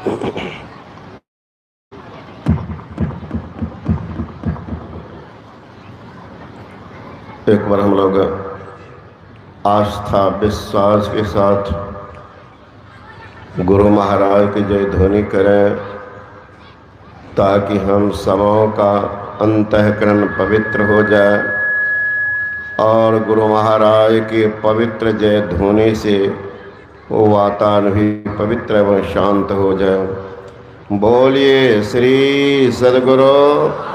एक बार हम लोग आस्था विश्वास के साथ गुरु महाराज की जय ध्वनि करें, ताकि हम सबों का अंतःकरण पवित्र हो जाए और गुरु महाराज की पवित्र जय ध्वनि से वो वातावरण भी पवित्र एवं शांत हो जाए। बोलिए श्री सद्गुरु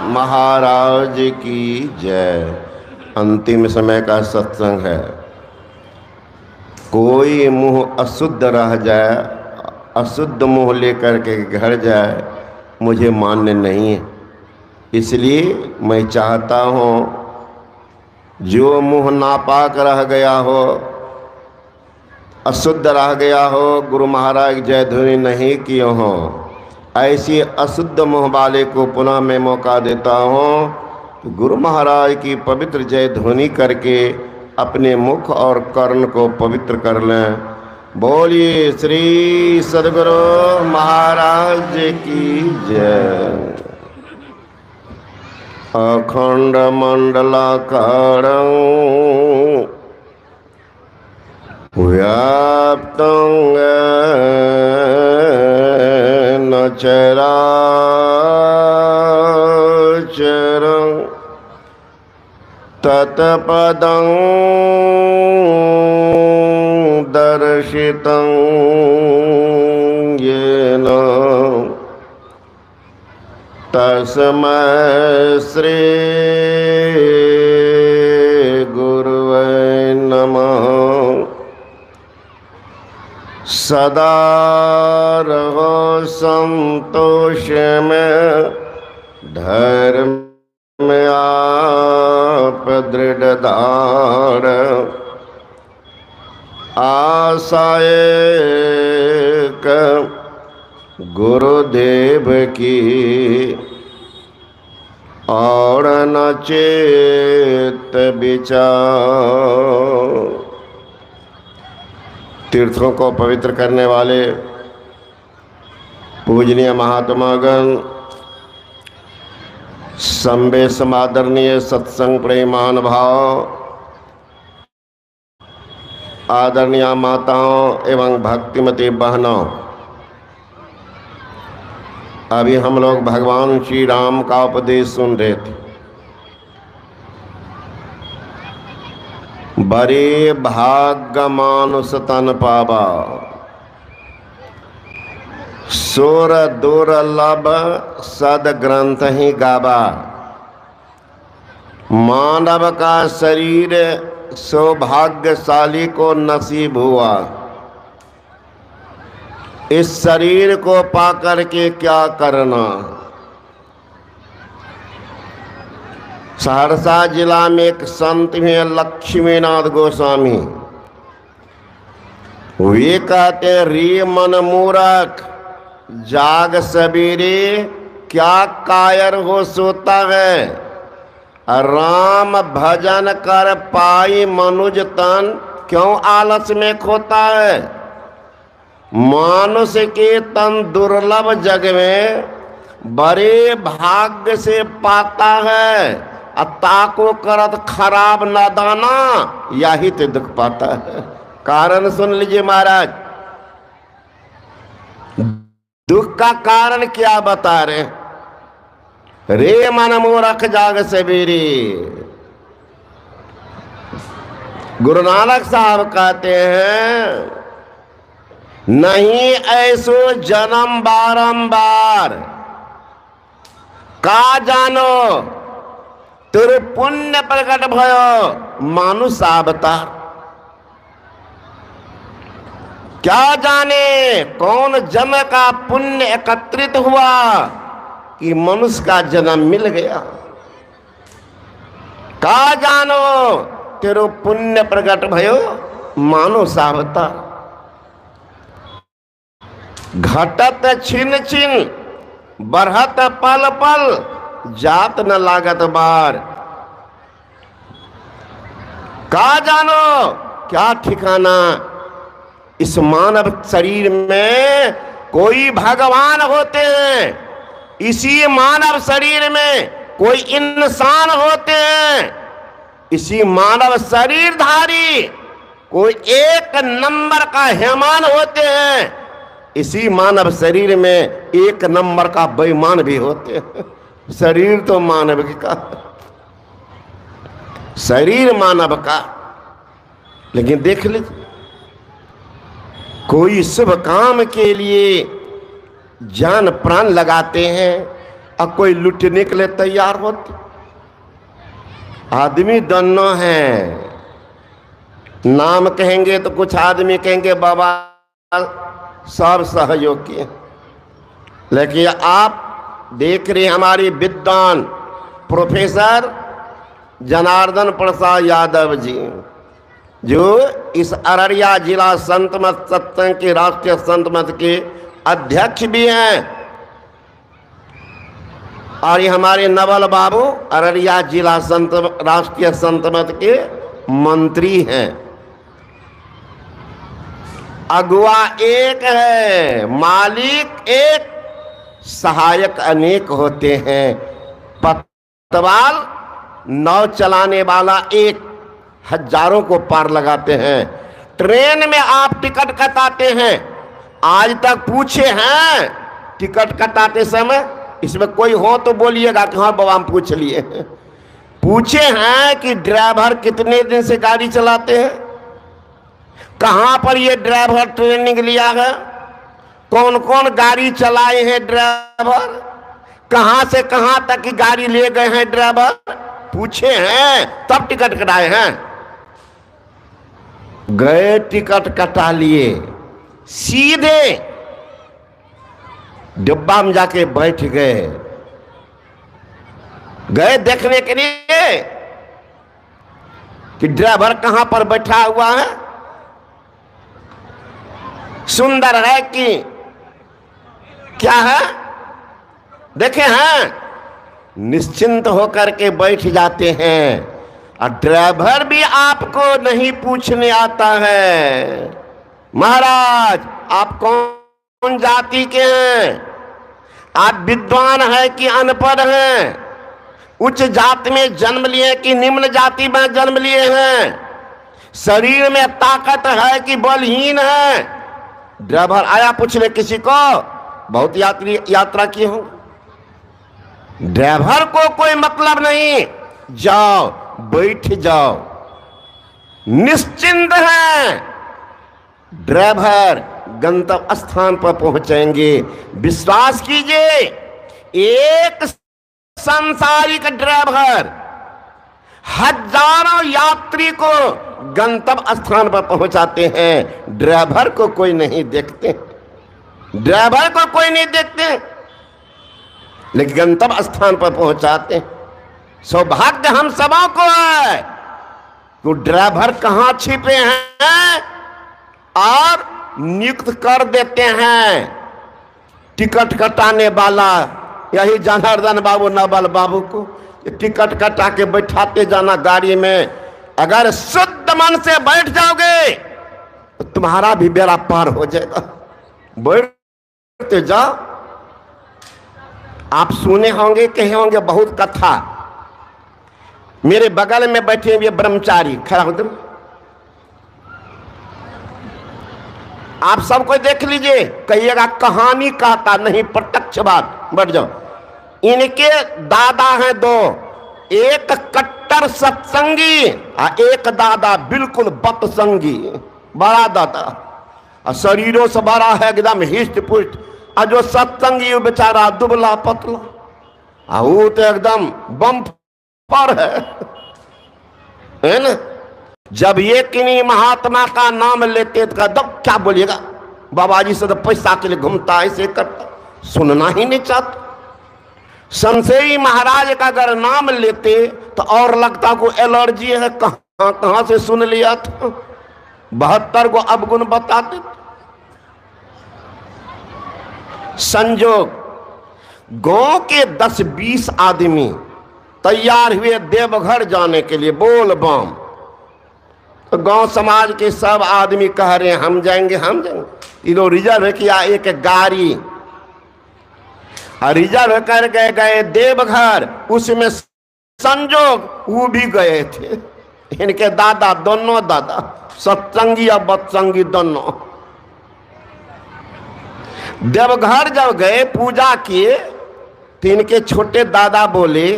महाराज की जय। अंतिम समय का सत्संग है। कोई मुंह अशुद्ध रह जाए, अशुद्ध मुंह लेकर के घर जाए, मुझे मान्य नहीं है। इसलिए मैं चाहता हूँ जो मुंह नापाक रह गया हो, अशुद्ध रह गया हो, गुरु महाराज जय ध्वनि नहीं किए हो, ऐसी अशुद्ध मुंह वाले को पुनः मैं मौका देता हूँ। गुरु महाराज की पवित्र जय ध्वनि करके अपने मुख और कर्ण को पवित्र कर लें। बोलिए श्री सद्गुरु महाराज की जय। अखंड मंडलाकारं व्याप्तं येन चराचरं तत्पदं दर्शितं येन तस्मै श्री गुरुवे नमः। सदा रहो संतोष में, धर्म में आप दृढ़ धार, आशाए गुरुदेव की और न चेत विचार। तीर्थों को पवित्र करने वाले पूजनीय महात्मागण, संबे समादरणीय सत्संग प्रेमान भाव, आदरणीय माताओं एवं भक्तिमती बहनों, अभी हम लोग भगवान श्री राम का उपदेश सुन रहे थे। बड़े भाग्य मानुष तन पावा, सोर दुर्लभ सद ग्रंथ ही गावा। मानव का शरीर सौभाग्यशाली को नसीब हुआ। इस शरीर को पाकर के क्या करना। सहरसा जिला में एक संत हैं लक्ष्मीनाथ गोस्वामी। वे कहते रे मन मूरख, जाग सवेरे क्या कायर हो सोता है। राम भजन कर पाई मनुज तन, क्यों आलस में खोता है। मानुष के तन दुर्लभ जग में, बड़े भाग्य से पाता है। अता को करत खराब नादाना, यही तो दुख पाता है। कारण सुन लीजिए महाराज, दुख का कारण क्या बता रहे। रे मन मूरख जाग सवेरे। गुरु नानक साहब कहते हैं नहीं ऐसो जन्म बारंबार, का जानो तेरे पुण्य प्रकट भयो मानुष अवतार। क्या जाने कौन जन्म का पुण्य एकत्रित हुआ कि मनुष्य का जन्म मिल गया। का जानो तेरो पुण्य प्रकट भयो मानुष अवतार। घटत छिन छिन बढ़त पल पल, जात न लागत बार। का जानो क्या ठिकाना इस मानव शरीर में कोई भगवान होते हैं, इसी मानव शरीर में कोई इंसान होते हैं, इसी मानव शरीरधारी कोई एक नंबर का हैवान होते हैं, इसी मानव शरीर में एक नंबर का बेईमान भी होते हैं। शरीर तो मानव का, शरीर मानव का, लेकिन देख लीजिए कोई शुभ काम के लिए जान प्राण लगाते हैं और कोई लुटने के लिए तैयार होते। आदमी दोनों हैं, नाम कहेंगे तो कुछ आदमी कहेंगे बाबा सब सहयोगी, लेकिन आप देख रहे हमारे विद्वान प्रोफेसर जनार्दन प्रसाद यादव जी, जो इस अररिया जिला संत मत सत्संग के राष्ट्रीय संत मत के अध्यक्ष भी हैं, और ये हमारे नवल बाबू अररिया जिला संत राष्ट्रीय संत मत के मंत्री हैं। अगुआ एक है, मालिक एक, सहायक अनेक होते हैं। पतवाल नाव चलाने वाला एक, हजारों को पार लगाते हैं। ट्रेन में आप टिकट कटाते हैं, आज तक पूछे हैं टिकट कटाते समय? इसमें कोई हो तो बोलिएगा कि हाँ बाबा हम पूछ लिए। पूछे हैं कि ड्राइवर कितने दिन से गाड़ी चलाते हैं, कहाँ पर ये ड्राइवर ट्रेनिंग लिया है, कौन कौन गाड़ी चलाए हैं ड्राइवर, कहाँ से कहाँ तक की गाड़ी ले गए हैं ड्राइवर? पूछे हैं तब टिकट कटाए हैं। गए टिकट कटा लिए, सीधे डिब्बा में जाके बैठ गए, गए देखने के लिए कि ड्राइवर कहां पर बैठा हुआ है, सुंदर है कि क्या है, देखे हैं, निश्चिंत होकर के बैठ जाते हैं। और ड्राइवर भी आपको नहीं पूछने आता है महाराज आप कौन जाति के हैं, आप विद्वान है कि अनपढ़ हैं, उच्च जाति में जन्म लिए कि निम्न जाति में जन्म लिए हैं, शरीर में ताकत है कि बलहीन है। ड्राइवर आया पूछने किसी को, बहुत यात्रा की हूं, ड्राइवर को कोई मतलब नहीं, जाओ बैठ जाओ, निश्चिंत है। ड्राइवर गंतव्य स्थान पर पहुंचेंगे। विश्वास कीजिए, एक सांसारिक ड्राइवर हजारों यात्री को गंतव्य स्थान पर पहुंचाते हैं, ड्राइवर को कोई नहीं देखते, ड्राइवर को कोई नहीं देखते, लेकिन गंतव्य स्थान पर पहुंचाते हैं। सौभाग्य हम सबों को है तो ड्राइवर कहां छिपे हैं और नियुक्त कर देते हैं टिकट कटाने वाला। यही जनार्दन बाबू नवल बाबू को टिकट कटा के बैठाते जाना गाड़ी में। अगर शुद्ध मन से बैठ जाओगे तो तुम्हारा भी बेड़ा पार हो जाएगा। बैठते जाओ। आप सुने होंगे, कहे होंगे बहुत कथा। मेरे बगल में बैठे हुए ब्रह्मचारी खड़ा होते, आप सबको देख लीजिए, कहिएगा कहानी कहता नहीं, प्रत्यक्ष बात। बैठ जाओ। इनके दादा हैं दो, एक कट्टर सत्संगी और एक दादा बिल्कुल बतसंगी, बड़ा दादा और शरीरों से बड़ा है एकदम हिष्ट पुष्ट, और जो सत्संगी बेचारा दुबला पतला, और वो तो एकदम बम पर है ना। जब ये किन्हीं महात्मा का नाम लेते तो क्या बोलिएगा, बाबा जी से तो पैसा के लिए घूमता, ऐसे करता, सुनना ही नहीं चाहता। संशयी महाराज का अगर नाम लेते तो और लगता को एलर्जी है, कहां कहां से सुन लिया था, 72 को अवगुण बताते। संजोग, गांव के 10-20 आदमी तैयार हुए देवघर जाने के लिए, बोल बम। तो गांव समाज के सब आदमी कह रहे हैं हम जाएंगे हम जाएंगे। ये लोग रिजर्व किया एक गाड़ी, और रिजर्व कर गए देवघर। उसमें संजोग वो भी गए थे, इनके दादा, दोनों दादा सत्संगी और बत्संगी दोनों। देवघर जब गए पूजा किए तो इनके छोटे दादा बोले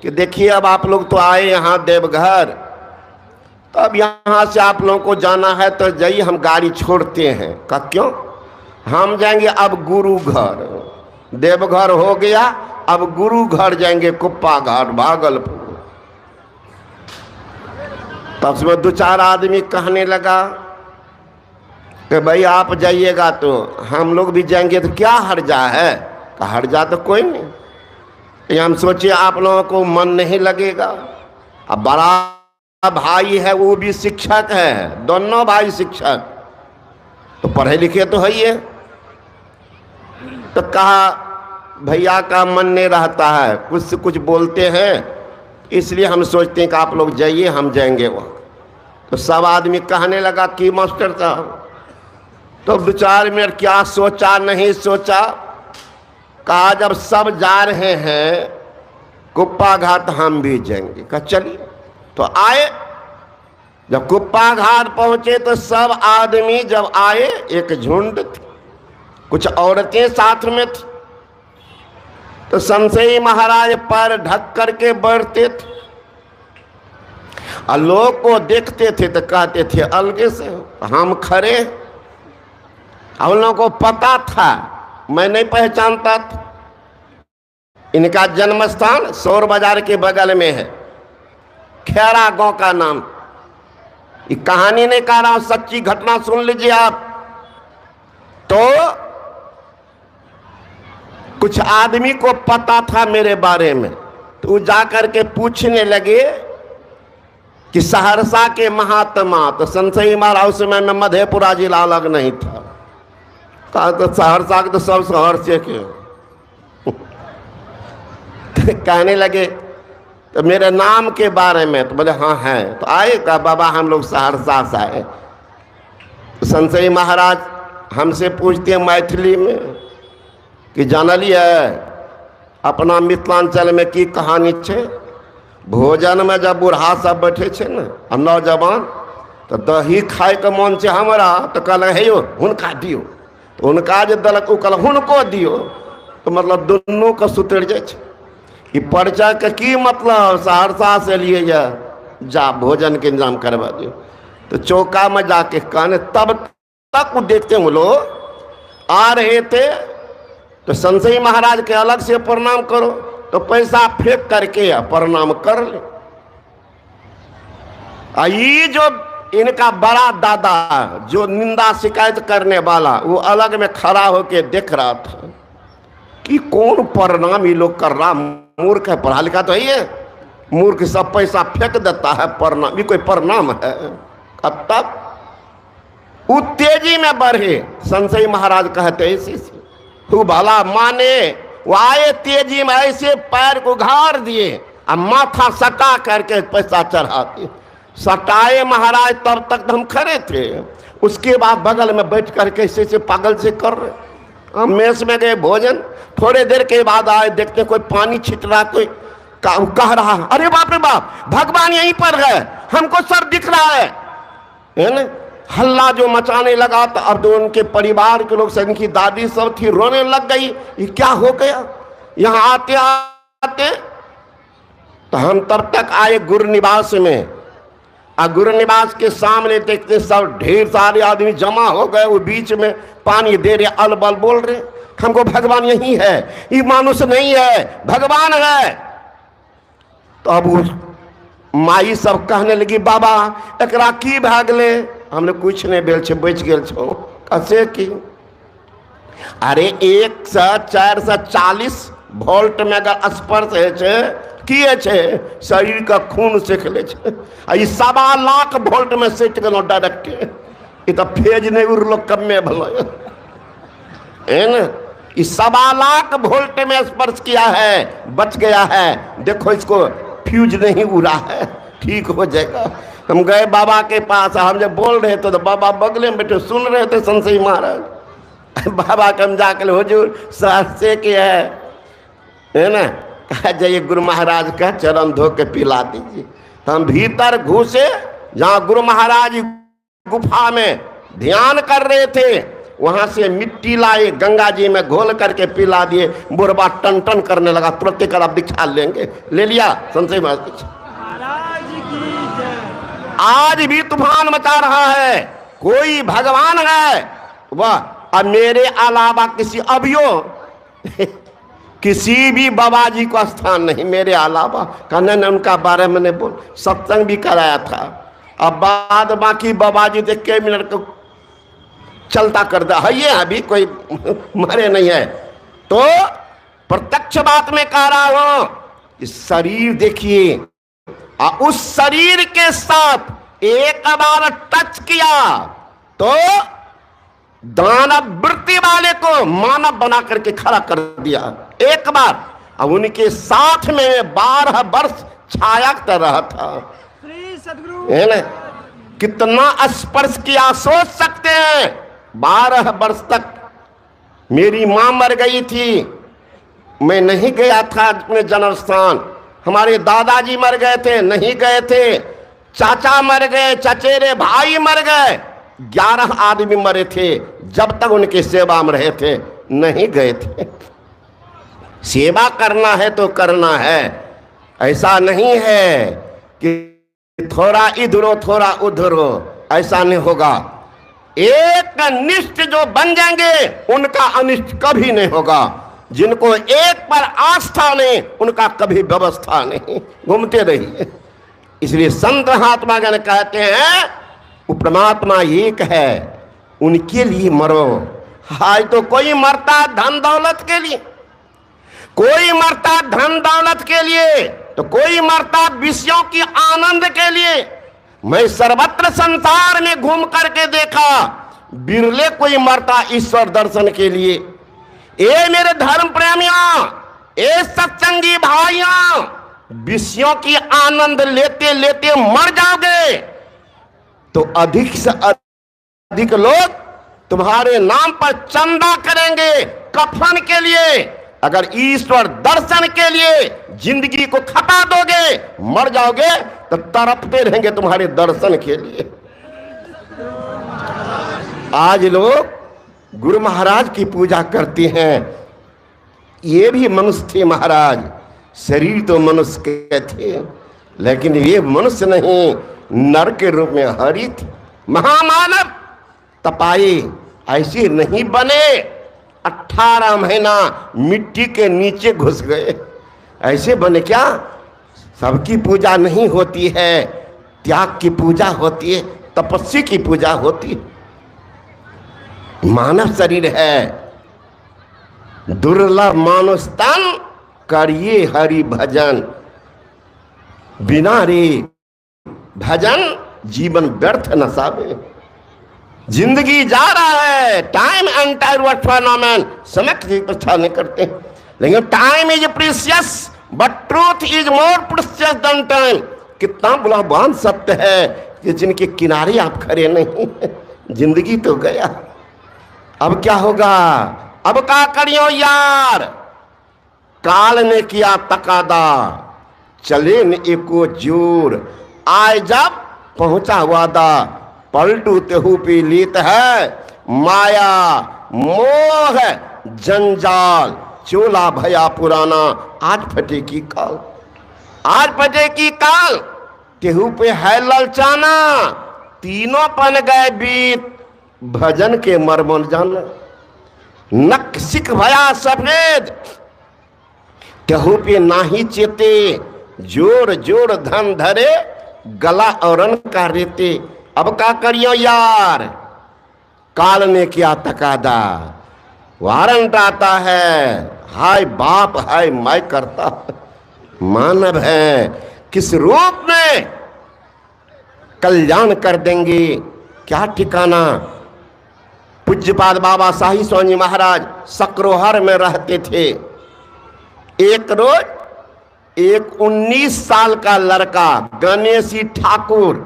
कि देखिए अब आप लोग तो आए यहाँ देवघर, तो अब यहाँ से आप लोगों को जाना है तो जाइए, हम गाड़ी छोड़ते हैं। कहा क्यों? हम जाएंगे अब गुरु घर। देवघर हो गया, अब गुरु घर जाएंगे, कुप्पा घाट भागलपुर। तब से 2-4 आदमी कहने लगा कि भाई आप जाइएगा तो हम लोग भी जाएंगे, तो क्या हर्जा है? कहा हर्जा तो कोई नहीं, ये हम सोचे आप लोगों को मन नहीं लगेगा। अब बड़ा भाई है वो भी शिक्षक है, दोनों भाई शिक्षक, तो पढ़े लिखे तो है ही। तो कहा भैया का मन नहीं रहता है, कुछ से कुछ बोलते हैं, इसलिए हम सोचते हैं कि आप लोग जाइए, हम जाएंगे वहाँ। तो सब आदमी कहने लगा कि मास्टर साहब, तो 2-4 मिनट क्या सोचा नहीं सोचा, कहा जब सब जा रहे हैं कुप्पा घाट हम भी जाएंगे। कहा चलिए। तो आए, जब कुप्पा घाट पहुंचे तो सब आदमी जब आए एक झुंड थी, कुछ औरतें साथ में थी। तो संशयी महाराज पर ढक करके बढ़ते थे और लोग को देखते थे तो कहते थे अलगे से हम खड़े। हम लोगों को पता था, मैं नहीं पहचानता था। इनका जन्म स्थान सौर बाजार के बगल में है, खैरा गांव का नाम। ये कहानी नहीं कह रहा हूं, सच्ची घटना सुन लीजिए आप। तो कुछ आदमी को पता था मेरे बारे में, तो वो जाकर के पूछने लगे कि सहरसा के महात्मा। तो संशयी महाराज उस समय में मधेपुरा जिला अलग नहीं था। कहा तो सहरसा के तो सब सहरसे के। कहने लगे तो मेरे नाम के बारे में, तो बोले हाँ है। तो आए, कहा बाबा हम लोग सहरसा से आए। तो संशयी महाराज हमसे पूछते हैं मैथिली में कि जानलिए अपना मिथिलांचल में की कहानी छे। भोजन में जब बूढ़ा सब बैठे छे न और नौजवान, तो दही खाए के मन छे हमरा, तो कहल हे यो हुनका दियो। तो उनका जो दलक कहल हुनको दियो, तो मतलब दोनों का सुतर जाए। ये पर्चा के की मतलब सहरसा से लिए जा भोजन के इंतजाम करवा दियो। तो चौका में जाके कहने, तब तक वो देखते हैं वो लोग आ रहे थे। तो संशयी महाराज के अलग से प्रणाम करो, तो पैसा फेंक करके प्रणाम कर ले। ये जो इनका बड़ा दादा जो निंदा शिकायत करने वाला, वो अलग में खड़ा होके देख रहा था कि कौन प्रणाम ये लोग कर रहा। मूर्ख है, पढ़ा लिखा तो है, मूर्ख सब पैसा फेंक देता है, प्रणाम ये कोई प्रणाम है? अब तक वो तेजी में बढ़े। संशयी महाराज कहते ऐसे तू भला माने, वो आए तेजी में ऐसे पैर को उघाड़ दिए और माथा सटा करके पैसा चढ़ाते। सटाए महाराज, तब तक हम खड़े थे। उसके बाद बगल में बैठ करके ऐसे पागल से कर रहे। हम मेस में गए भोजन, थोड़े देर के बाद आए, देखते कोई पानी छिट रहा, कोई कह रहा अरे बाप रे बाप भगवान यहीं पर है, हमको सब दिख रहा है ना। हल्ला जो मचाने लगा, तो अब तो उनके परिवार के लोग, इनकी दादी सब थी, रोने लग गई। ये क्या हो गया? यहाँ आते आते तो हम तब तक आए गुरु निवास में, और गुरु निवास के सामने देखते सब ढेर सारे आदमी जमा हो गए। वो बीच में पानी दे रहे, अलबल बोल रहे हमको भगवान यही है, ये मानुष नहीं है, भगवान है। तो अब माई सब कहने लगी बाबा एकरा की भए गेलै? हमने कुछ नहीं भेल छे, बच गेल छो। कैसे की? अरे 100-440 वोल्ट में अगर स्पर्श है छे, किए छे शरीर का खून सेक ले छे। आ 1.25 लाख वोल्ट में सेट गेलो डायरेक्ट। ये तो फेज नहीं उड़लो, कम भलो है ना। 1.25 लाख वोल्ट में स्पर्श किया है, बच गया है। देखो इसको फ्यूज नहीं उड़ा है, ठीक हो जाएगा। हम गए बाबा के पास, हम जब बोल रहे थे तो बाबा बगले में बैठे सुन रहे थे संशय महाराज। बाबा के हम जाकर हुजूर सहसे के है ना, कहा जाइए गुरु महाराज का चरण धो के पिला दीजिए। तो हम भीतर घुसे, जहाँ गुरु महाराज गुफा में ध्यान कर रहे थे, वहां से मिट्टी लाए, गंगा जी में घोल करके पिला दिए। बुढ़वा टन टन करने लगा, तुरंत कर आप दीक्षा लेंगे। ले लिया संशय महाराज। आज भी तूफान मचा रहा है, कोई भगवान है वह, अब मेरे अलावा किसी अभियो किसी भी बाबा जी को स्थान नहीं मेरे अलावा। कहने ने उनका बारे में मैंने बोल सत्संग भी कराया था। अब बाद बाकी बाबा जी देख के मिनट को चलता कर दे है, ये अभी कोई मरे नहीं है। तो प्रत्यक्ष बात में कह रहा हूं, इस शरीर देखिए, उस शरीर के साथ एक बार टच किया तो दानव वृत्ति वाले को मानव बना करके खड़ा कर दिया एक बार। अब उनके साथ में 12 वर्ष छाया कर रहा था, है ना। कितना स्पर्श किया सोच सकते हैं। 12 वर्ष तक मेरी मां मर गई थी, मैं नहीं गया था अपने जन्म स्थान। हमारे दादाजी मर गए थे, नहीं गए थे। चाचा मर गए, चचेरे भाई मर गए, 11 आदमी मरे थे जब तक उनकी सेवा में रहे थे, नहीं गए थे। सेवा करना है तो करना है, ऐसा नहीं है कि थोड़ा इधरो थोड़ा उधरो, ऐसा नहीं होगा। एक निष्ठ जो बन जाएंगे उनका अनिष्ट कभी नहीं होगा। जिनको एक पर आस्था नहीं उनका कभी व्यवस्था नहीं, घूमते रहिए। इसलिए संत महात्मा गण कहते हैं वो परमात्मा एक है, उनके लिए मरो। आज तो कोई मरता धन दौलत के लिए, कोई मरता धन दौलत के लिए, तो कोई मरता विषयों की आनंद के लिए। मैं सर्वत्र संसार में घूम करके देखा, बिरले कोई मरता ईश्वर दर्शन के लिए। ए मेरे धर्म प्रेमियों, ए सत्संगी भाइयों, विषयों की आनंद लेते लेते मर जाओगे तो अधिक से अधिक लोग तुम्हारे नाम पर चंदा करेंगे कफन के लिए। अगर ईश्वर दर्शन के लिए जिंदगी को खपा दोगे, मर जाओगे तो तड़पते रहेंगे तुम्हारे दर्शन के लिए। आज लोग गुरु महाराज की पूजा करते हैं, ये भी मनुष्य थे महाराज, शरीर तो मनुष्य के थे, लेकिन ये मनुष्य नहीं, नर के रूप में हरि थे। महामानव तपाए ऐसे नहीं बने, 18 महीना मिट्टी के नीचे घुस गए, ऐसे बने क्या? सबकी पूजा नहीं होती है, त्याग की पूजा होती है, तपस्या की पूजा होती है। मानव शरीर है, दुर्लभ मानुष तन, करिए हरि भजन, बिना रे भजन जीवन व्यर्थ न सावे। जिंदगी जा रहा है, टाइम एंटायर वर्ड फेनोमेन, समय की इच्छा नहीं करते, लेकिन time is precious but truth is more precious than time. कितना बुलावान सत्य है कि जिनके किनारे आप खड़े नहीं हैं। जिंदगी तो गया, अब क्या होगा? अब क्या करियो यार? काल ने किया तकादा, चले न एको जोर, आए जब पहुंचा वादा, पलटू तेहू पी लीत है, माया मोह जंजाल, चोला भया पुराना, आज फटे की काल, आज फटे की काल, तेहू पे है ललचाना, तीनों पन गए बीत, भजन के मरमन जाना, नक सिख भया सफेद, तेहू पे नाही चेते, जोर जोर धन धरे, गला औरन का रेते। अब क्या करियो यार? काल ने किया तकादा, वारंट आता है, हाय बाप हाय मैं करता, मानव है किस रूप में कल्याण कर देंगे, क्या ठिकाना। पूज्यपाद बाबा शाही स्वामी महाराज सकरोहर में रहते थे। एक रोज एक 19 साल का लड़का गणेशी ठाकुर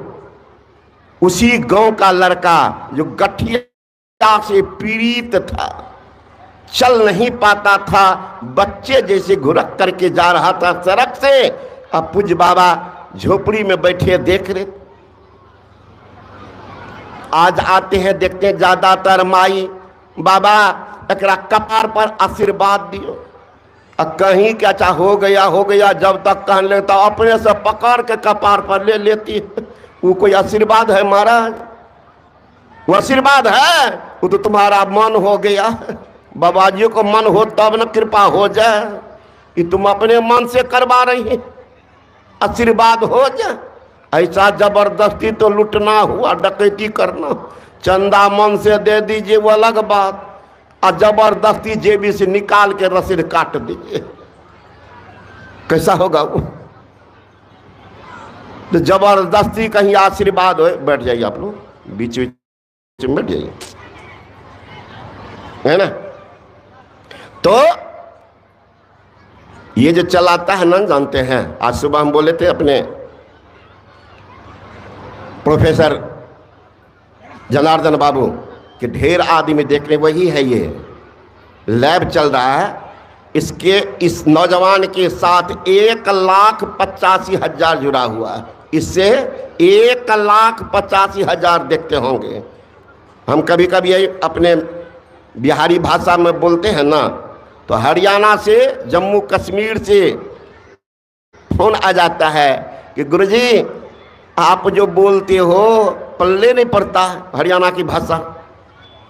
उसी गांव का लड़का जो गठिया से पीड़ित था, चल नहीं पाता था, बच्चे जैसे घुरक करके जा रहा था सड़क से। अब पूज्य बाबा झोपड़ी में बैठे देख रहे। आज आते हैं देखते हैं ज्यादातर माई बाबा एकरा कपार पर आशीर्वाद दियो, कहीं क्या चाह हो गया जब तक कहने लेता अपने से पकड़ के कपार पर ले लेती। वो कोई आशीर्वाद है महाराज? वो आशीर्वाद है? वो तो तुम्हारा मन हो गया। बाबा जी को मन हो तब न कृपा हो जाए, कि तुम अपने मन से करवा रही है, आशीर्वाद हो जाए। ऐसा जबरदस्ती तो लुटना हुआ, डकैती करना। चंदा मन से दे दीजिए वो अलग बात, और जबरदस्ती जेबी से निकाल के रसीद काट दीजिए, कैसा होगा वो? तो जबरदस्ती कहीं आशीर्वाद हो। बैठ जाइए आप लोग, बीच बीच में बैठ जाइए, है ना। तो ये जो चलाता है ना, जानते हैं, आज सुबह हम बोले थे अपने प्रोफेसर जनार्दन बाबू कि ढेर आदमी देख रहे, वही है। ये लैब चल रहा है, इसके इस नौजवान के साथ 1,85,000 जुड़ा हुआ है। इससे 1,85,000 देखते होंगे। हम कभी कभी अपने बिहारी भाषा में बोलते हैं ना, तो हरियाणा से, जम्मू कश्मीर से फोन आ जाता है कि गुरुजी आप जो बोलते हो पल्ले नहीं पड़ता, हरियाणा की भाषा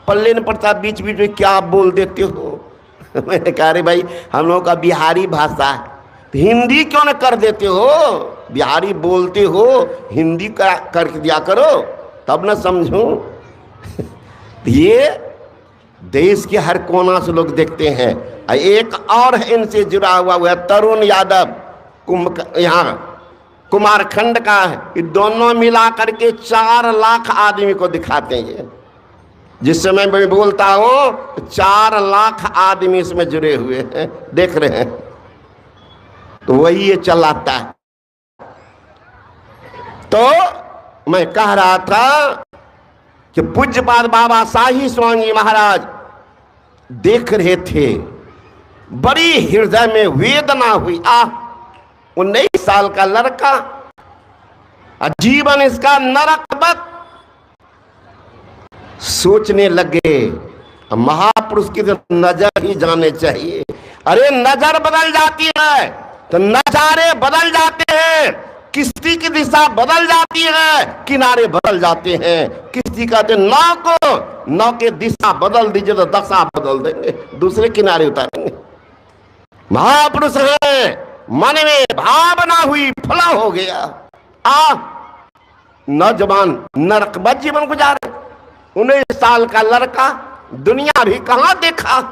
पल्ले नहीं पड़ता, बीच बीच में क्या आप बोल देते हो। मैंने कहा अरे भाई हम लोगों का बिहारी भाषा है, तो हिंदी क्यों न कर देते हो? बिहारी बोलते हो, हिंदी का कर दिया करो, तब न समझूं। ये देश के हर कोना से लोग देखते हैं। एक और है इनसे जुड़ा हुआ, वो है तरुण यादव, यहाँ कुमारखंड का है। ये दोनों मिला करके 4 लाख आदमी को दिखाते हैं। जिस समय मैं बोलता हूँ 4 लाख आदमी इसमें जुड़े हुए हैं, देख रहे हैं। तो वही ये चलाता है। तो मैं कह रहा था कि पूज्यपाद बाबा शाही स्वामी महाराज देख रहे थे, बड़ी हृदय में वेदना हुई। 19 साल का लड़का, जीवन इसका नरकवत। सोचने लगे महापुरुष की तो नजर ही जाने चाहिए। अरे नजर बदल जाती है तो नजारे बदल जाते हैं, किश्ती की दिशा बदल जाती है, किनारे बदल जाते हैं। किश्ती कहते नाव को, नाव के दिशा बदल दीजिए तो दशा बदल देंगे, दूसरे किनारे उतारेंगे। महापुरुष है, मन में भावना हुई, फला हो गया। नौजवान नरकबद जीवन गुजारे। 19 साल का लड़का, दुनिया भी कहां देखा।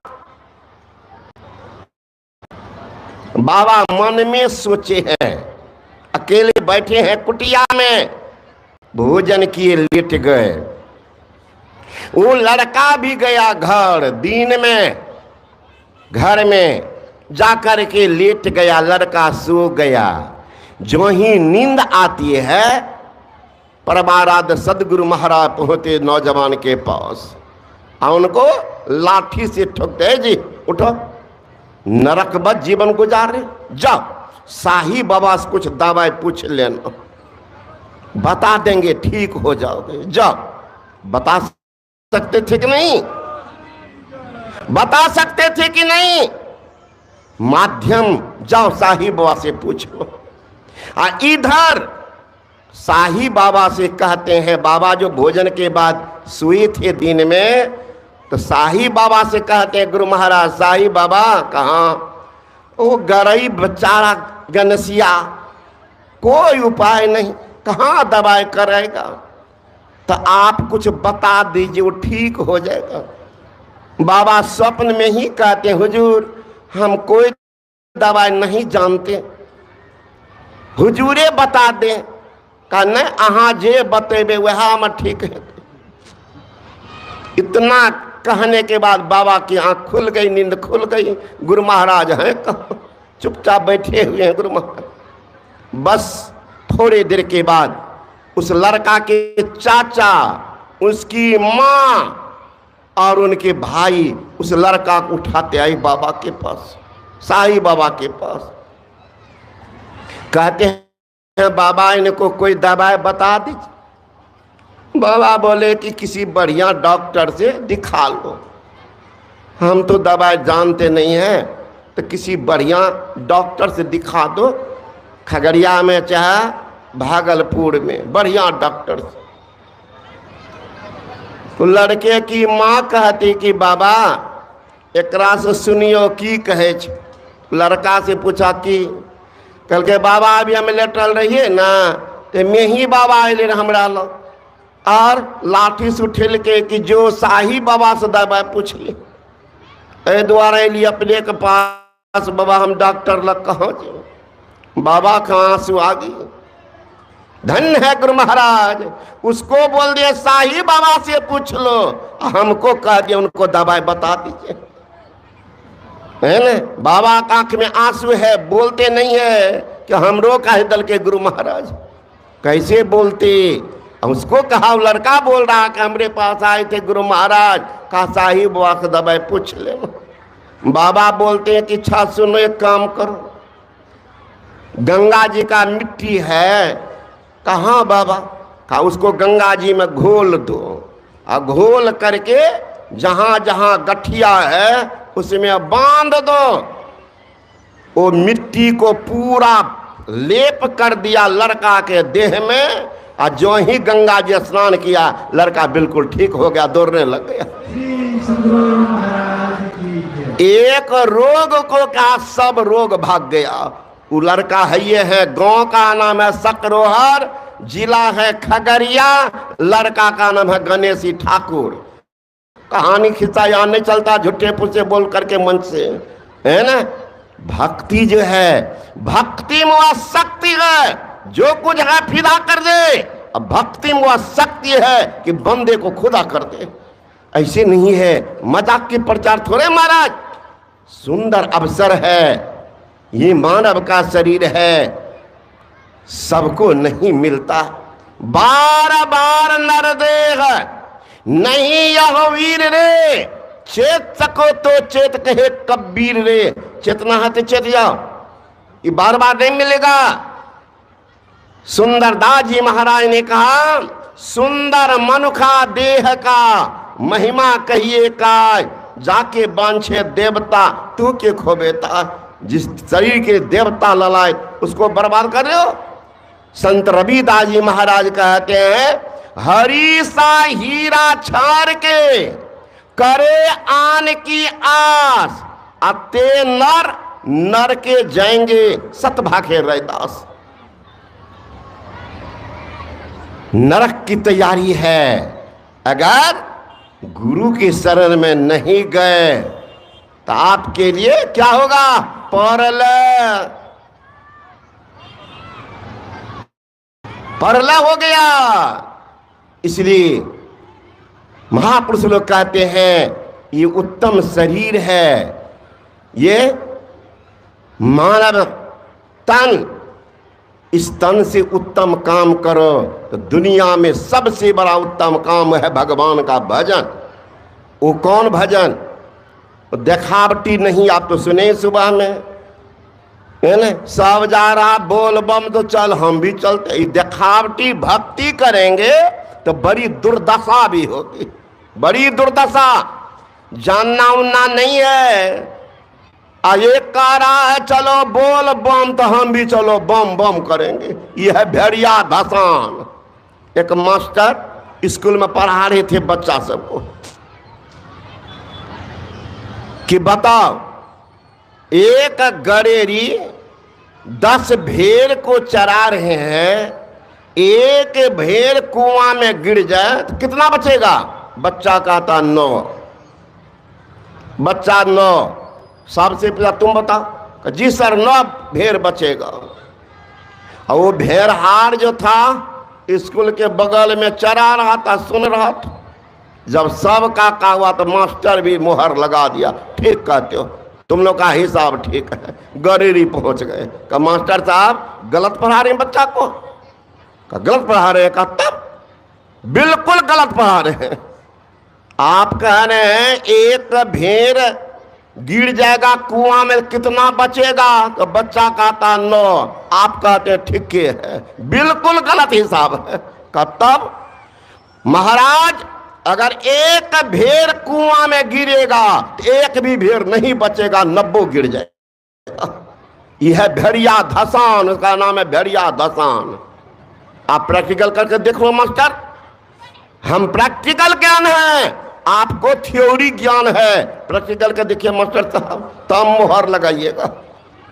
बाबा मन में सोचे हैं, अकेले बैठे हैं कुटिया में, भोजन किए लेट गए। वो लड़का भी गया घर, दिन में घर में जाकर के लेट गया, लड़का सो गया। जो ही नींद आती है, परमाराध्य सदगुरु महाराज पहुंचे नौजवान के पास, और उनको लाठी से ठोकते, जी उठो, नरकबद जीवन गुजारे, जाओ शाही बाबा से कुछ दवाई पूछ लेना, बता देंगे ठीक हो जाओगे। जाओ। बता सकते थे कि नहीं? बता सकते थे कि नहीं? माध्यम, जाओ शाही बाबा से पूछो। इधर शाही बाबा से कहते हैं, बाबा जो भोजन के बाद सोए थे दिन में, तो शाही बाबा से कहते हैं गुरु महाराज, शाही बाबा कहाँ? वो गरीब बेचारा गनसिया, कोई उपाय नहीं, कहाँ दवाई करेगा, तो आप कुछ बता दीजिए, वो ठीक हो जाएगा। बाबा स्वप्न में ही कहते हैं, हुजूर हम कोई दवाई नहीं जानते, हुजूरे बता दें। कहा नहीं, अहाँ जे बतेबे वह में ठीक है। इतना कहने के बाद बाबा की आंख खुल गई, नींद खुल गई। गुरु महाराज हैं कहाँ? चुपचाप बैठे हुए हैं गुरु महाराज। बस थोड़ी देर के बाद उस लड़का के चाचा, उसकी माँ और उनके भाई उस लड़का को उठाते आई बाबा के पास, साईं बाबा के पास। कहते हैं बाबा इनको कोई दवाई बता दीजिए। बाबा बोले कि किसी बढ़िया डॉक्टर से दिखा लो। हम तो दवाई जानते नहीं हैं, तो किसी बढ़िया डॉक्टर से दिखा दो, खगड़िया में चाहे भागलपुर में, बढ़िया डॉक्टर से। तो लड़के की माँ कहती कि बाबा एकरा से सुनियो की कहे छ। लड़का से पूछा कि कल के बाबा अभी हम लेटल रहिए ना, तो मैं ही बाबा अले हमरा लग, और लाठी से उठेल के कि जो शाही बाबा से दवाई पूछ ली। ए द्वारा अली अपने के पास, बाबा हम डॉक्टर लग कहाँ जाए। बाबा का आंसू आ गई। धन्य है गुरु महाराज, उसको बोल दिए शाही बाबा से पूछ लो, हमको कह दिया उनको दवाई बता दीजिए, है ना। बाबा का आंख में आंसू है, बोलते नहीं है कि हमरो कहे दल के गुरु महाराज, कैसे बोलते। उसको कहा, लड़का बोल रहा कि हमरे पास आए थे गुरु महाराज, कहा शाही बाबा का दवाई पूछ ले। बाबा बोलते हैं कि अच्छा सुनो, एक काम करो, गंगा जी का मिट्टी है। कहाँ बाबा? कहा उसको गंगा जी में घोल दो, और घोल करके जहाँ जहाँ गठिया है उसमें बांध दो। वो मिट्टी को पूरा लेप कर दिया लड़का के देह में, और जो ही गंगा जी स्नान किया, लड़का बिल्कुल ठीक हो गया, दौड़ने लग गया। एक रोग को क्या, सब रोग भाग गया। वो लड़का है, ये है, गांव का नाम है सकरोहर, जिला है खगड़िया, लड़का का नाम है गणेशी ठाकुर। कहानी खिस्सा यहाँ नहीं चलता झूठे पुसे बोल करके मन से, है ना। भक्ति जो है, भक्ति में वह शक्ति है, जो कुछ है फिदा कर दे। अब भक्ति में वह शक्ति है कि बंदे को खुदा कर दे। ऐसे नहीं है मजाक के प्रचार थोड़े महाराज। सुंदर अवसर है, ये मानव का शरीर है, सबको नहीं मिलता। बार बार नर देह नहीं यह वीर रे, चेत सको तो चेत कहे कबीर रे। चेतना है तो चेत जाओ, ये बार बार नहीं मिलेगा। सुंदरदास जी महाराज ने कहा, सुंदर मनुखा देह का महिमा कहिए का, जाके बांछे देवता तू के खोबेता। जिस शरीर के देवता ललाए उसको बर्बाद कर रहे हो। संत रविदास जी महाराज कहते हैं, हरी सा हीरा छार के करे आन की आस, अते नर नर के जाएंगे सतभाखे रैदास। नरक की तैयारी है, अगर गुरु के शरण में नहीं गए तो आपके लिए क्या होगा, परला हो गया। इसलिए महापुरुष लोग कहते हैं, ये उत्तम शरीर है, ये मानव तन, इस तन से उत्तम काम करो तो दुनिया में सबसे बड़ा उत्तम काम है भगवान का भजन। वो कौन भजन? देखावटी नहीं। आप तो सुने सुबह में, है ना, सब जा रहा बोल बम तो चल हम भी चलते। देखावटी भक्ति करेंगे तो बड़ी दुर्दशा भी होगी, बड़ी दुर्दशा। जानना उन्ना नहीं है। एक कह रहा है चलो बोल बम, तो हम भी चलो बम बम करेंगे। यह है भेड़िया धसान। एक मास्टर स्कूल में पढ़ा रहे थे बच्चा सबको कि बताओ, एक गड़ेरी 10 भेड़ को चरा रहे हैं, एक भेड़ कुआं में गिर जाए तो कितना बचेगा? बच्चा कहता 9। बच्चा 9। सबसे पहला तुम बताओ। जी सर 9 भेड़ बचेगा। और वो भेड़हार जो था स्कूल के बगल में चरा रहा था, सुन रहा था। जब सब का हुआ तो मास्टर भी मुहर लगा दिया, ठीक कहते हो, तुम लोग का हिसाब ठीक है। गड़ेरी पहुंच गए। कहा मास्टर साहब गलत पढ़ा रहे हैं बच्चा को। का गलत पढ़ा रहे हैं। का तब बिल्कुल गलत पढ़ा रहे हैं। आप कह रहे हैं एक भेड़ गिर जाएगा कुआं में कितना बचेगा, तो बच्चा कहता 9, आप कहते ठीक है। बिल्कुल गलत हिसाब है। का तब महाराज अगर एक भेड़ कुआं में गिरेगा तो एक भी भेड़ नहीं बचेगा, 90 गिर जाएगा। यह भेड़िया धसान, उसका नाम है भेड़िया धसान। आप प्रैक्टिकल करके देखो मास्टर, हम प्रैक्टिकल ज्ञान है, आपको थ्योरी ज्ञान है। प्रैक्टिकल के देखिए मास्टर साहब, तब मोहर लगाइएगा।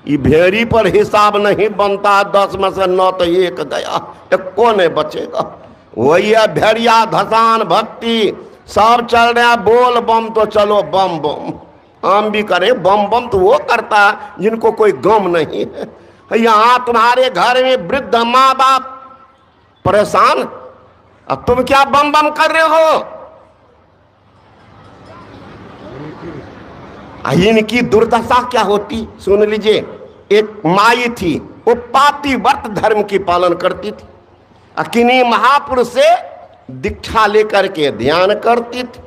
ये भेड़ी पर हिसाब नहीं बनता, 10 में से 9 तो 1 गया, एक को नहीं बचेगा। वही है भेड़िया धसान भक्ति, सब चल रहे हैं बोल बम तो चलो बम बम। हम भी करें बम बम तो वो करता है जिनको कोई गम नहीं है। यहाँ तुम्हारे घर में वृद्ध माँ बाप परेशान, अब तुम क्या बम बम कर रहे हो? इनकी दुर्दशा क्या होती सुन लीजिए। एक माई थी, वो पातिव्रत धर्म की पालन करती थी, किन्हीं महापुरुष से दीक्षा लेकर के ध्यान करती थी।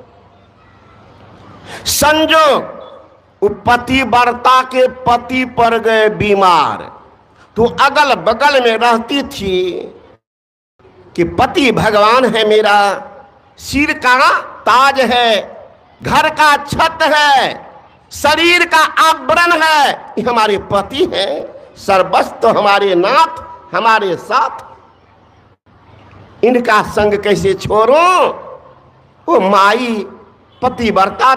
संजोग वो पतिव्रता के पति पड़ गए बीमार, तो अगल बगल में रहती थी कि पति भगवान है मेरा, सिर का ताज है, घर का छत है, शरीर का आवरण है, ये हमारे पति हैं, सर्वस्व हमारे नाथ हमारे साथ, इनका संग कैसे छोड़ूं? वो माई पतिव्रता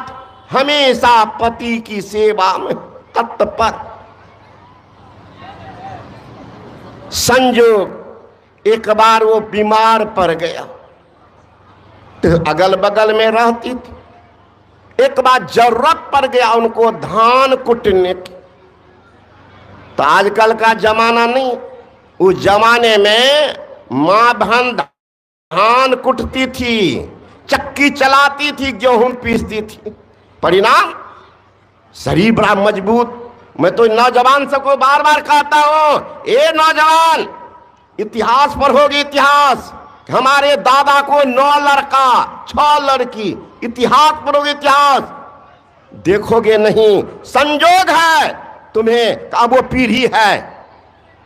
हमेशा पति की सेवा में तत्पर। संजोग एक बार वो बीमार पड़ गया, तो अगल बगल में रहती थी। एक बार जरूरत पड़ गया उनको धान कुटने की, तो आजकल का जमाना नहीं, उस जमाने में माँ बहन धान कुटती थी, चक्की चलाती थी, गेहूं पीसती थी। परिणाम शरीर बड़ा मजबूत। मैं तो नौजवान सबको बार बार कहता हूं, ए नौजवान इतिहास पढ़ोगे, इतिहास हमारे दादा को 9 लड़का 6 लड़की, इतिहास पढ़ोगे, इतिहास देखोगे नहीं, संजोग है तुम्हें। अब वो पीढ़ी है,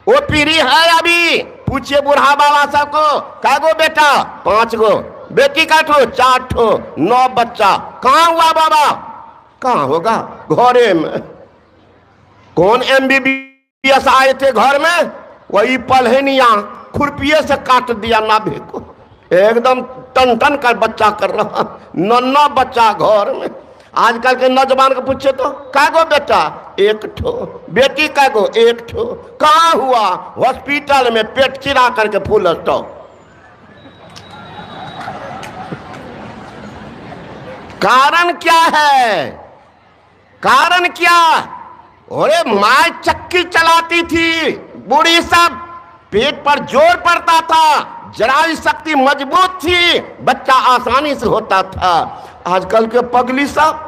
वो पीढ़ी है। अभी पूछिए बूढ़ा बाबा सबको, कै गो बेटा? 5 गो। बेटी का 4 ठो, 9 बच्चा। कहाँ हुआ बाबा? कहाँ होगा? घरे में। कौन MBBS आए थे घर में? वही पलहनिया खुरपिए से काट दिया नाभि को, एकदम टन टन का बच्चा कर रहा, 9 बच्चा घर में। आजकल के नौजवान को पूछे तो कै गो बेटा? 1 ठो। बेटी कै गो? 1 ठो। कहाँ हुआ? हॉस्पिटल में, पेट चिरा करके फुल स्टॉप। कारण क्या है? कारण क्या? अरे माँ चक्की चलाती थी, बूढ़ी सब, पेट पर जोर पड़ता था, जराई शक्ति मजबूत थी, बच्चा आसानी से होता था। आजकल के पगली सब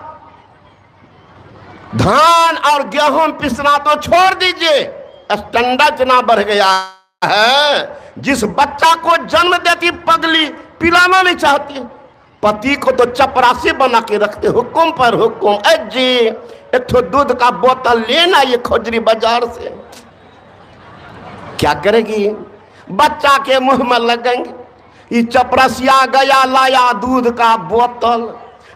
धान और गेहूं पिसना तो छोड़ दीजिए, स्टैंडर्ड इतना बढ़ गया है, जिस बच्चा को जन्म देती पगली पिलाना नहीं चाहती, पति को तो चपरासी बना के रखते, हुक्म पर हुक्म। जी एक तो दूध का बोतल लेना ये खोजरी बाजार से, क्या करेगी? बच्चा के मुंह में लगेंगे। ये चपरासिया गया लाया दूध का बोतल,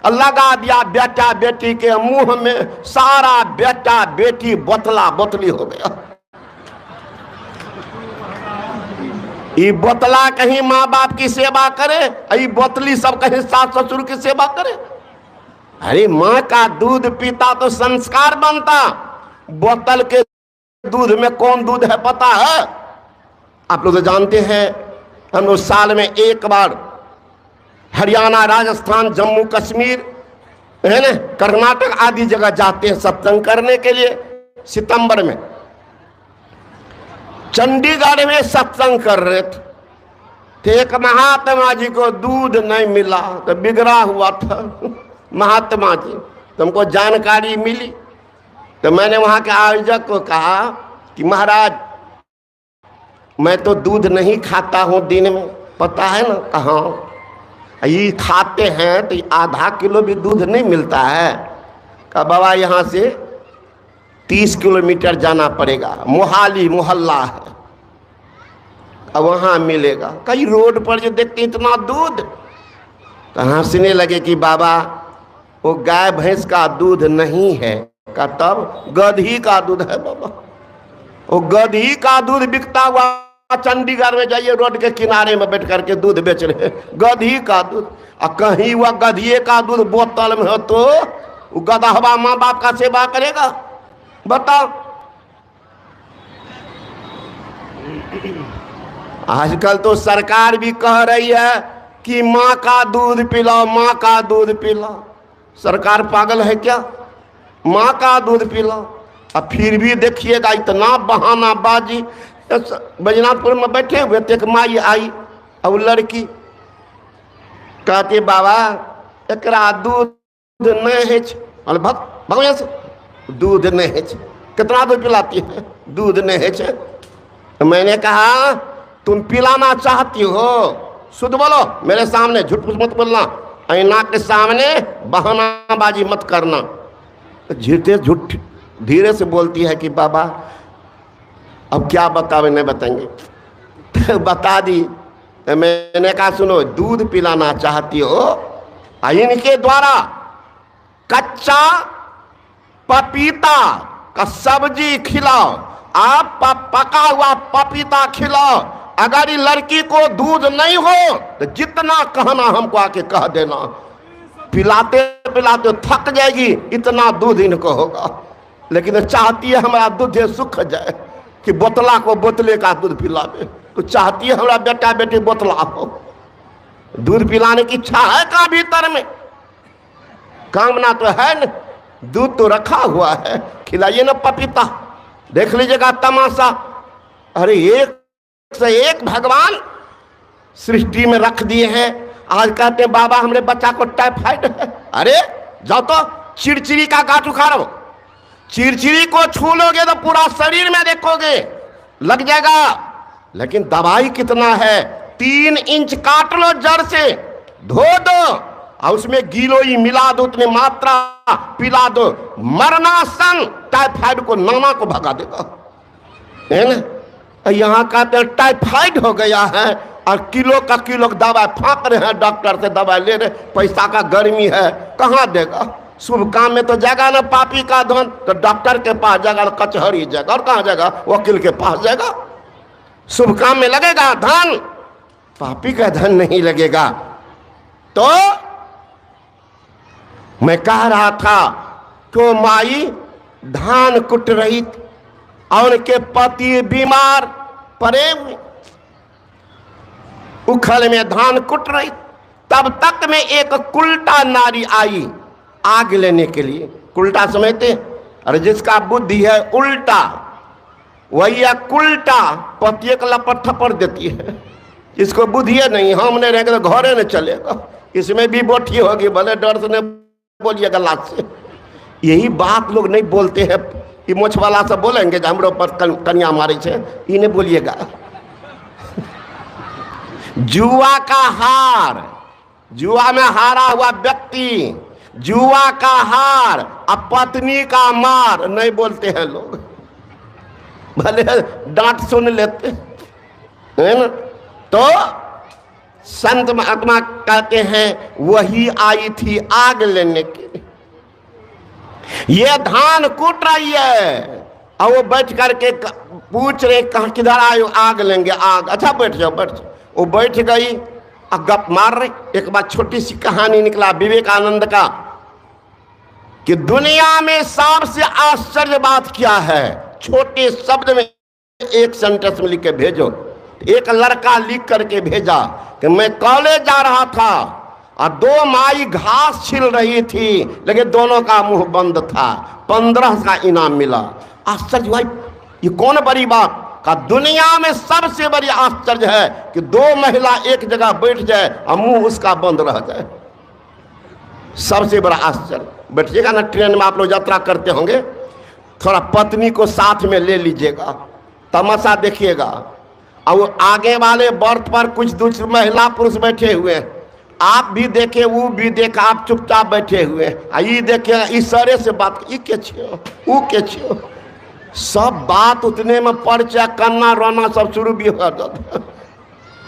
लगा दिया बेटा बेटी के मुंह में, सारा बेटा बेटी बोतला बोतली हो गया। ये बोतला कहीं माँ बाप की सेवा करे, ये बोतली सब कहीं सास ससुर की सेवा करे। अरे माँ का दूध पीता तो संस्कार बनता, बोतल के दूध में कौन दूध है पता है? आप लोग तो जानते हैं, हम लोग साल में एक बार हरियाणा, राजस्थान, जम्मू कश्मीर है ना, कर्नाटक आदि जगह जाते हैं सत्संग करने के लिए। सितंबर में चंडीगढ़ में सत्संग कर रहे थे, तो एक महात्मा जी को दूध नहीं मिला, तो बिगड़ा हुआ था महात्मा जी। तो हमको जानकारी मिली, तो मैंने वहाँ के आयोजक को कहा कि महाराज मैं तो दूध नहीं खाता हूँ दिन में, पता है ना कहाँ ये खाते हैं तो आधा किलो भी दूध नहीं मिलता है। कहा बाबा यहाँ से 30 किलोमीटर जाना पड़ेगा, मोहाली मोहल्ला है, अब वहाँ मिलेगा। कई रोड पर जो देखते इतना दूध, तो हंसने लगे कि बाबा वो गाय भैंस का दूध नहीं है। का तब गधी का दूध है बाबा, वो गधी का दूध बिकता हुआ चंडीगढ़ में जाइए, रोड के किनारे में बैठ करके दूध बेच रहे, गधी का दूध। और कहीं हुआ गधिए का दूध बोतल में हो तो वो गदहवा माँ बाप का सेवा करेगा, बताओ। आजकल तो सरकार भी कह रही है कि माँ का दूध पिलाओ, माँ का दूध पिलाओ। सरकार पागल है क्या? माँ का दूध पिलाओ। अब फिर भी देखिएगा इतना बहानाबाजी। बैजनाथपुर में बैठे हुए थे, एक माई आई और लड़की कहते बाबा एकरा दूध नहीं है, भगवान से दूध नहीं है, कितना दूध पिलाती है? दूध नहीं है। तो मैंने कहा तुम पिलाना चाहती हो, शुद्ध बोलो, मेरे सामने झूठ मत बोलना, ऐना के सामने बहानाबाजी मत करना। झूठ धीरे से बोलती है कि बाबा अब क्या बतावे, नहीं बताएंगे। तो बता दी। मैंने कहा सुनो, दूध पिलाना चाहती हो, इनके द्वारा कच्चा पपीता का सब्जी खिलाओ, आप पका हुआ पपीता खिलाओ। अगर ये लड़की को दूध नहीं हो तो जितना कहना हमको आके कह देना, पिलाते पिलाते थक जाएगी, इतना दूध इनको होगा। लेकिन चाहती है हमारा दूध सूख जाए कि बोतला को बोतले का दूध पिलावे, तो चाहती है हमारा बेटा बेटी बोतला हो। दूध पिलाने की इच्छा है का भीतर में? कामना तो है न, दूध तो रखा हुआ है, खिलाइए ना पपीता। देख लीजिएगा तमाशा। अरे एक से एक भगवान सृष्टि में रख दिए हैं। आज कहते हैं बाबा हमरे बच्चा को टाइफाइड है। अरे जाओ तो चिड़चिड़ी का गांठ उखाड़ो, चिड़चिड़ी को छू लोगे तो पूरा शरीर में देखोगे लग जाएगा। लेकिन दवाई कितना है, 3 इंच काट लो जड़ से, धो दो और उसमें गिलोई मिला दो, उतनी मात्रा पिला दो, मरना सन टाइफाइड को नाना को भगा देगा, है ना। यहाँ कहते हैं टाइफाइड हो गया है और किलो का किलो दवा फाँक रहे हैं, डॉक्टर से दवा ले रहे, पैसा का गर्मी है, कहाँ देगा? शुभ काम में तो जाएगा ना पापी का धन, तो डॉक्टर के पास जाएगा, कचहरी जाएगा, और कहाँ जाएगा? वकील के पास जाएगा। शुभ काम में लगेगा धन, पापी का धन नहीं लगेगा। तो मैं कह रहा था कि माई धान कुट रही और उनके पति बीमार पड़े हुए, उखल में धान कुट रही। तब तक में एक कुलटा नारी आई आग लेने के लिए। कुलटा समझते? अरे जिसका बुद्धि है उल्टा, वही कुलटा पतिए का लपट थप्पड़ देती है। इसको बुद्धि नहीं, हमने रहेंगे तो घरे न चलेगा, इसमें भी बोठी होगी, भले डर से नहीं बोलिएगा लात से। यही बात लोग नहीं बोलते हैं, ये मोछ वाला सब बोलेंगे जो हमरो पर कन्या मारे छे, ये नहीं बोलिएगा। जुआ का हार, जुआ में हारा हुआ व्यक्ति, जुआ का हार अब पत्नी का मार, नहीं बोलते हैं लोग, भले डांट सुन लेते है ना। तो संत महात्मा कहते हैं वही आई थी आग लेने के लिए। ये धान कूट रही है और वो बैठ करके पूछ रहे कहाँ किधर आए? आग लेंगे। आग, अच्छा बैठ जाओ बैठ जाओ। वो बैठ गई और गप मार रही। एक बार छोटी सी कहानी निकला विवेकानंद का कि दुनिया में सबसे आश्चर्य बात क्या है, छोटे शब्द में एक सेंटेंस में लिख के भेजो। एक लड़का लिख करके भेजा कि मैं कॉलेज जा रहा था और 2 माई घास छिल रही थी, लेकिन दोनों का मुंह बंद था, 15 का इनाम मिला। आश्चर्य भाई, ये कौन बड़ी बात का? दुनिया में सबसे बड़ी आश्चर्य है कि 2 महिला एक जगह बैठ जाए और मुंह उसका बंद रह जाए। सबसे बड़ा आश्चर्य। बैठिएगा ना ट्रेन में, आप लोग यात्रा करते होंगे, थोड़ा पत्नी को साथ में ले लीजिएगा, तमाशा देखिएगा। और वो आगे वाले बर्थ पर कुछ दूसरी महिला पुरुष बैठे हुए हैं, आप भी देखे वो भी देखा, आप चुपचाप बैठे हुए हैं। ये देखे इशारे से बात, ये के छियो वो के छियो, सब बात उतने में परिचय करना रोना सब शुरू भी हो जाता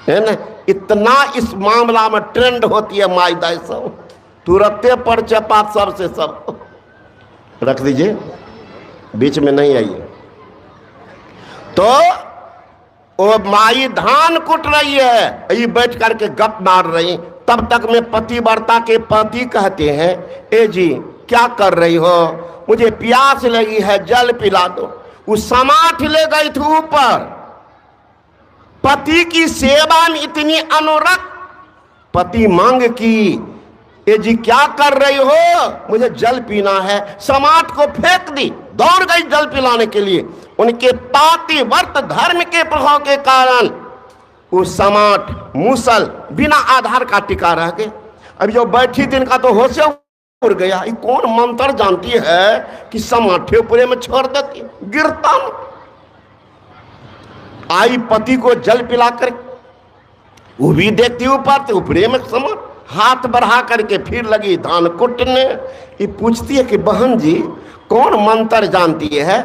है ना। इतना इस मामला में ट्रेंड होती है मायदा, सब तुरंते परिचय पात सबसे सब। रख दीजिए, बीच में नहीं आइए। तो वो माई धान कुट रही है, ये बैठ करके गप मार रही। तब तक में पतिव्रता के पति कहते हैं, ए जी क्या कर रही हो, मुझे प्यास लगी है, जल पिला दो। वो समाठ ले गई थी ऊपर। पति की सेवा में इतनी अनुरक्त, पति मांग की, ए जी क्या कर रही हो, मुझे जल पीना है। समाठ को फेंक दी, दौड़ गई जल पिलाने के लिए। उनके पातिव्रत धर्म के प्रभाव के कारण वो समाठ मूसल बिना आधार का टिका रह गए। अब जो बैठी थी इनका तो होश उड़ गया, ये कौन मंत्र जानती है कि समाठे ऊपर में छोड़ देती, गिरता न। आई पति को जल पिलाकर, वो भी देखती ऊपर तो ऊपरे में समाठ हाथ बढ़ा करके फिर लगी धान कुटने। ये पूछती है कि बहन जी कौन मंत्र जानती है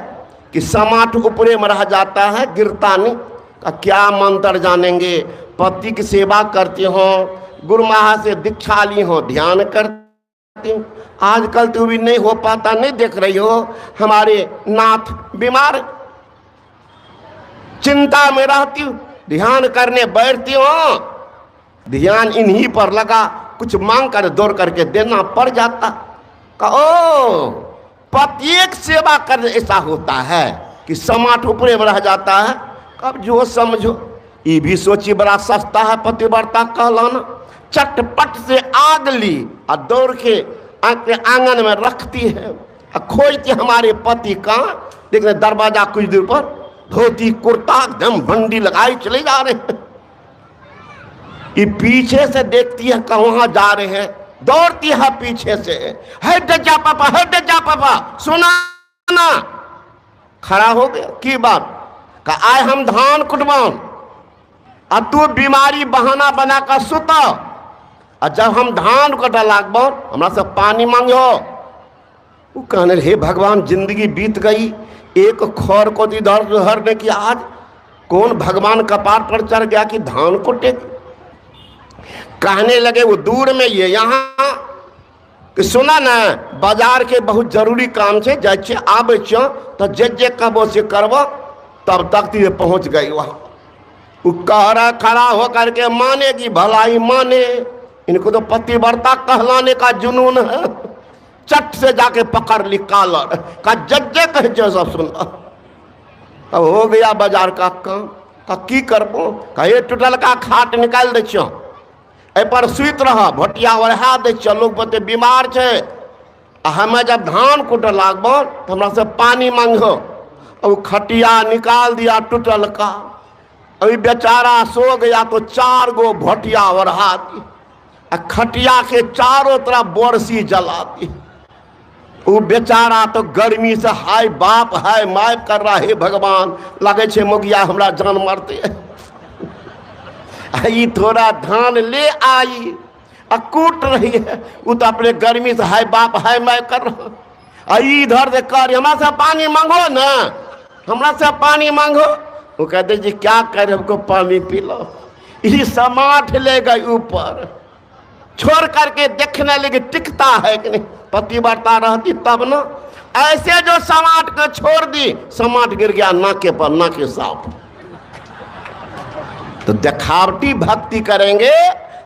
कि समाठ ऊपरे में रह जाता है, गिरता नहीं। का क्या मंत्र जानेंगे, पति की सेवा करती हो, गुरु महा से दीक्षा ली हो, ध्यान करती हूँ। आजकल तो भी नहीं हो पाता, नहीं देख रही हो हमारे नाथ बीमार, चिंता में रहती हूँ, ध्यान करने बैठती हूँ, ध्यान इन्हीं पर लगा, कुछ मांग कर दौड़ करके देना पड़ जाता। कहो पति एक सेवा कर ऐसा होता है कि समाठ ऊपरे में रह जाता है। अब जो समझो, ये भी सोची बड़ा सस्ता है पतिव्रता कहलाना। चटपट से आग ली और दौड़ के आंगन में रखती है और खोजती हमारे पति कहाँ। देखने दरवाजा कुछ दूर पर धोती कुर्ता एकदम बंडी लगाई चले जा रहे हैं। ये पीछे से देखती है कहाँ जा रहे हैं, दौड़ती है पीछे से, है डजा पापा, है डजा पापा, सुना ना। खड़ा हो गया की बात का आए हम धान कुटवाऊं और तू बीमारी बहाना बना कर सुता, और जब हम धान कटा लागबो हमरा से पानी मांगो। वो कहने हे भगवान जिंदगी बीत गई, एक खौर को इधर उधर ने किया, आज कौन भगवान कपार पर चढ़ गया कि धान कुटे। कहने लगे वो दूर में ये यहाँ कि सुना ना बाजार के बहुत जरूरी काम से जाए आबे तो जे कबो से करबो। तब तक ये पहुंच गई वहां। वो कहरा खड़ा होकर के मानेगी भलाई माने, इनको तो पतिव्रता कहलाने का जुनून है। चट से जाके पकड़ ली कॉलर का, जज्जे कहे सब सुना। अब हो गया बाजार का काम का की करबो, कहे टूटल का खाट निकाल दे छो, ए पर सुत रह, भटिया ओढ़ा दे छो, लोग बते बीमार छे। हमें जब धान कुट लागबो तो हमरा से पानी मांगो। और खटिया निकाल दिया टूटल का, अभी बेचारा सो गया तो 4 गो भटिया ओढ़ा दी, खटिया के चारों तरफ बोरसी जला दी। वो बेचारा तो गर्मी से हाय बाप हाय माय कर रहा है, भगवान लगे छे मुगिया हमरा जान मारते। आई थोड़ा धान ले आई और कूट रही है, वो तो अपने गर्मी से हाय बाप हाय माय कर रहा। इधर से कर हमरा से पानी मांगो ना, हमरा से पानी मांगो। वो कहते जी क्या करे, हमको पानी पिलो। ये समाठ ले गई ऊपर, छोड़ करके देखने लगे टिकता है कि नहीं। पतिव्रता रहती तब ना, ऐसे जो समाठ को छोड़ दी, समाठ गिर गया नाके पर, नाके साफ। तो दिखावटी भक्ति करेंगे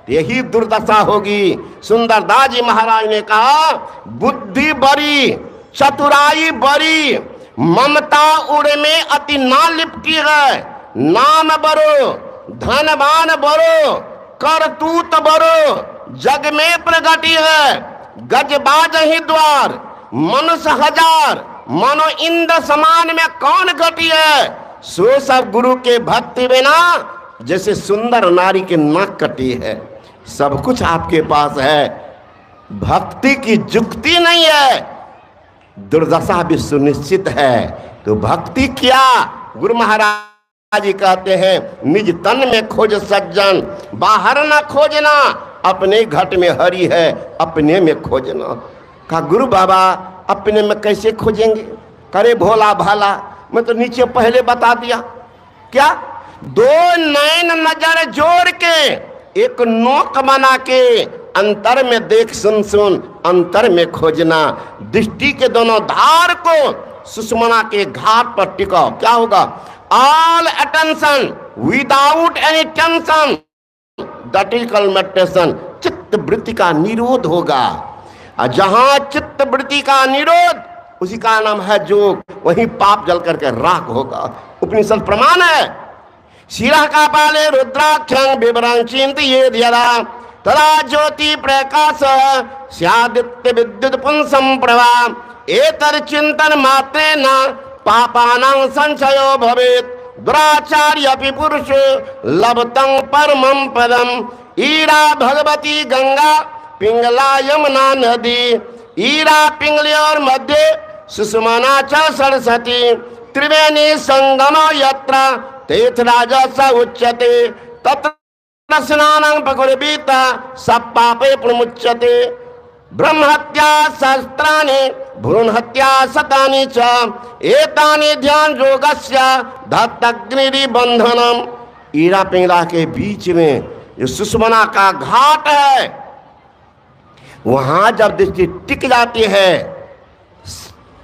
यही दुर्दशा होगी। सुंदरदास जी महाराज ने कहा बुद्धि बड़ी चतुराई बड़ी, ममता उड़ में अति ना लिपटी है। नाम बरो धनवान बरो, करतूत बरो जग में प्रगति है। गजबाज ही द्वार मनुष्य हजार, मनो इंद्र समान में कौन घटी है। सो सब गुरु के भक्ति बिना जैसे सुंदर नारी के नाक कटी है। सब कुछ आपके पास है, भक्ति की जुक्ति नहीं है, दुर्दशा भी सुनिश्चित है। तो भक्ति क्या, गुरु महाराज जी कहते हैं निज तन में खोज सज्जन, बाहर ना खोजना, अपने घट में हरि है अपने में खोजना। कहा गुरु बाबा अपने में कैसे खोजेंगे? करे भोला भाला, मैं तो नीचे पहले बता दिया। क्या? दो नैन नजर जोड़ के एक नोक बना के अंतर में देख सुन सुन अंतर में खोजना। दृष्टि के दोनों धार को सुषमना के घाट पर टिकाओ। क्या होगा? All attention without any tension, that is called meditation. चित्त वृत्ति का निरोध होगा, और जहां चित्त वृत्ति का निरोध उसी का नाम है योग। वहीं पाप जल करके राख होगा। उपनिषद प्रमाण है। शिरा का पाले रुद्राक्षं विवरं चिंतयेद् यदा तदा ज्योति प्रकाश स्यादित्य विद्युत पुंसं प्रभा एतर चिंतन मात्रेण पापानां संशयो भवेत् दुराचार्यपि पुरुष लभतं परमं पदम्। ईरा भगवती गंगा पिंगला यमुना नदी, ईरा पिंगलियोर मध्य सुषुमना च सरस्वती, त्रिवेणी संगमो यत्र तीर्थराजा स उच्यते तत्र स्नानं प्रकुर्वीत सब पापे प्रमुच्यते। ब्रह्महत्या सहस्राणि भ्रूण हत्या शतानि च एतानि ध्यान योगस्य धत्तग्नि बंधनम। ईरा पिंगला के बीच में जो सुषुमना का घाट है, वहां जब दृष्टि टिक जाती है,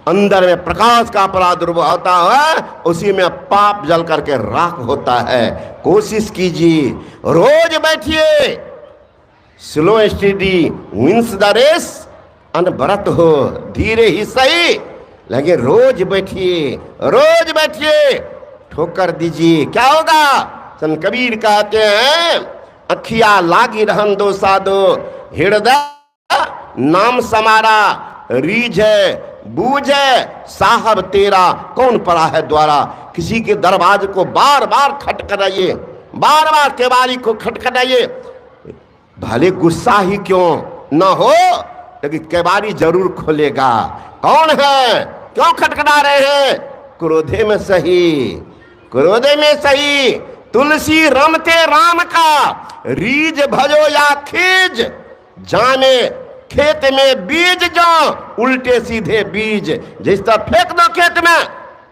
अंदर में प्रकाश का प्रादुर्भाव होता है, उसी में पाप जल करके राख होता है। कोशिश कीजिए, रोज बैठिए, slow study wins the race, अनवरत हो, धीरे ही सही, लेकिन रोज बैठिए, रोज बैठिए, ठोकर दीजिए। क्या होगा? संत कबीर कहते हैं अखिया लागी रहन दो साधो, हृदय नाम समारा, रीझ है बूझ है साहब तेरा, कौन पड़ा है द्वारा। किसी के दरवाजे को बार बार खटखटाइए, बार बार केवाड़ी को खटखटाइए, भले गुस्सा ही क्यों न हो, लेकिन केवाड़ी जरूर खोलेगा। कौन है? क्यों खटखटा रहे हैं? क्रोधे में सही, क्रोधे में सही। तुलसी रमते राम का, रीझ भजो या खीज, जाने खेत में बीज जो उल्टे सीधे बीज, जिस तरह फेंक दो खेत में,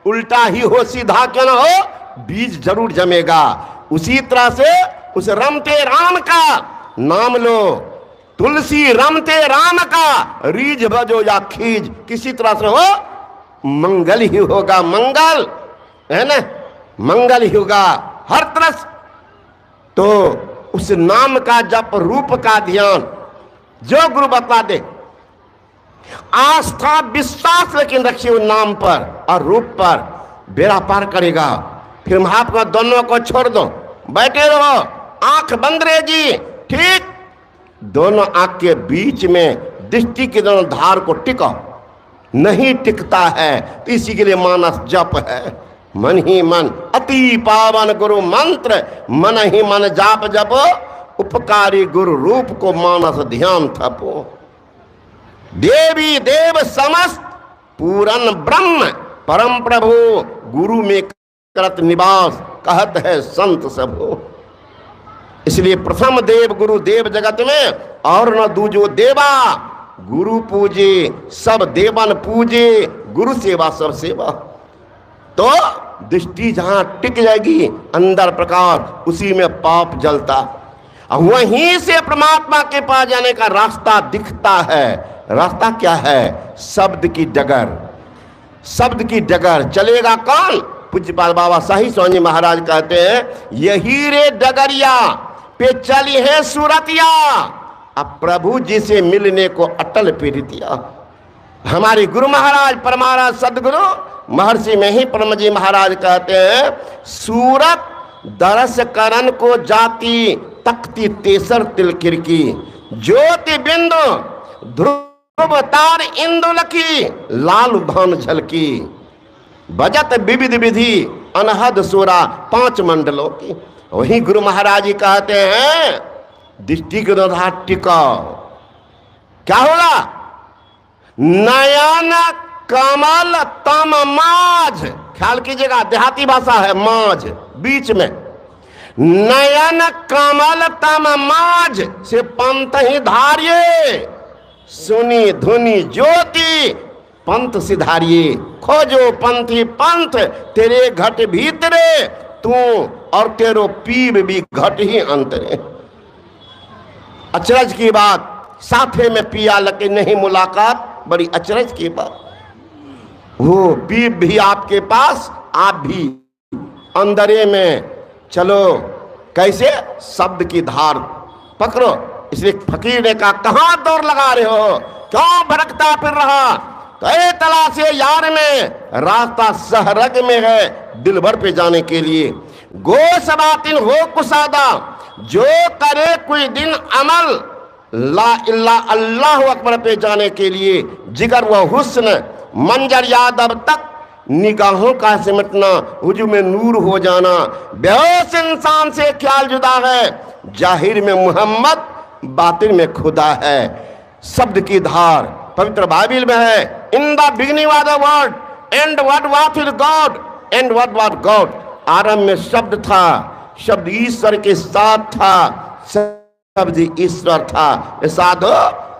उल्टा ही हो सीधा क्यों ना हो, बीज जरूर जमेगा। उसी तरह से उस रमते राम का नाम लो, तुलसी रमते राम का, रीझ भजो या खीज, किसी तरह से हो मंगल ही होगा। मंगल है ना, मंगल ही होगा हर तरह। तो उस नाम का जप, रूप का ध्यान, जो गुरु बता दे, आस्था विश्वास लेकिन रखिए उन नाम पर और रूप पर, बेड़ा पार करेगा। फिर महात्मा दोनों को छोड़ दो, बैठे रहो, आंख बंद रहेगी, ठीक। दोनों आंख के बीच में दृष्टि के दोनों धार को टिको, नहीं टिकता है तो इसी के लिए मानस जप है। मन ही मन अति पावन गुरु मंत्र, मन ही मन जाप जपो, उपकारी गुरु रूप को मानस ध्यान थपो। देवी देव समस्त पूरन ब्रह्म परम प्रभु, गुरु में करत निवास कहत है संत सबो। इसलिए प्रथम देव गुरु देव जगत में और न दूजो देवा, गुरु पूजे सब देवन पूजे, गुरु सेवा सब सेवा। तो दृष्टि जहां टिक जाएगी, अंदर प्रकाश, उसी में पाप जलता, वहीं से परमात्मा के पास जाने का रास्ता दिखता है। रास्ता क्या है? शब्द की डगर, शब्द की डगर चलेगा कौन? पूज्यपाल बाबा शाही स्वामी महाराज कहते हैं, यही रे डगरिया पे चली है सूरतिया, अब प्रभु जी से मिलने को अटल पीड़ितिया। हमारे गुरु महाराज परमाराज सदगुरु महर्षि में ही परम जी महाराज कहते हैं, सूरत दरस करण को जाती तख्ती तेसर तिल किरकी, ज्योति बिंदु ध्रुव तार इंदुलकी, लाल भान झलकी, बजत विविध विधि अनहद सोरा पांच मंडलों की। वही गुरु महाराज जी कहते हैं, दृष्टि के द्वारा टिकाओ, क्या होगा? नयन कमल तम माझ ख्याल कीजिएगा, देहाती भाषा है माझ, बीच में। नयन कमल तम माझ से पंथ ही धारिये, सुनी धुनी ज्योति पंथ सिधारिये। खोजो पंथी पंथ तेरे घट भीतरे, तू और तेरो पीब भी घट ही अंतरे। अचरज की बात, साथे में पिया लगे नहीं मुलाकात, बड़ी अचरज की बात। वो पीब भी आपके पास, आप भी अंदरे में। चलो कैसे? शब्द की धार पकड़ो। इसलिए फकीर ने कहा, कहां दौड़ लगा रहे हो, क्यों भटकता फिर रहा? तो ए तलाशे यार में, रास्ता सहरग में है दिल भर पे जाने के लिए। गो सबातिन हो कुसादा, जो करे कोई दिन अमल, ला इल्ला अल्लाह अकबर पे जाने के लिए। जिगर व हुस्न मंजर याद अब तक, निगाहों का सिमटना, हुजूम में नूर हो जाना। बेहोश इंसान से ख्याल जुदा है, जाहिर में मोहम्मद बातिन में खुदा है। शब्द की धार पवित्र बाइबल में है, in the beginning was the word and what was with God and what was God. आरंभ में शब्द था, शब्द ईश्वर के साथ था, शब्द ईश्वर था। साधो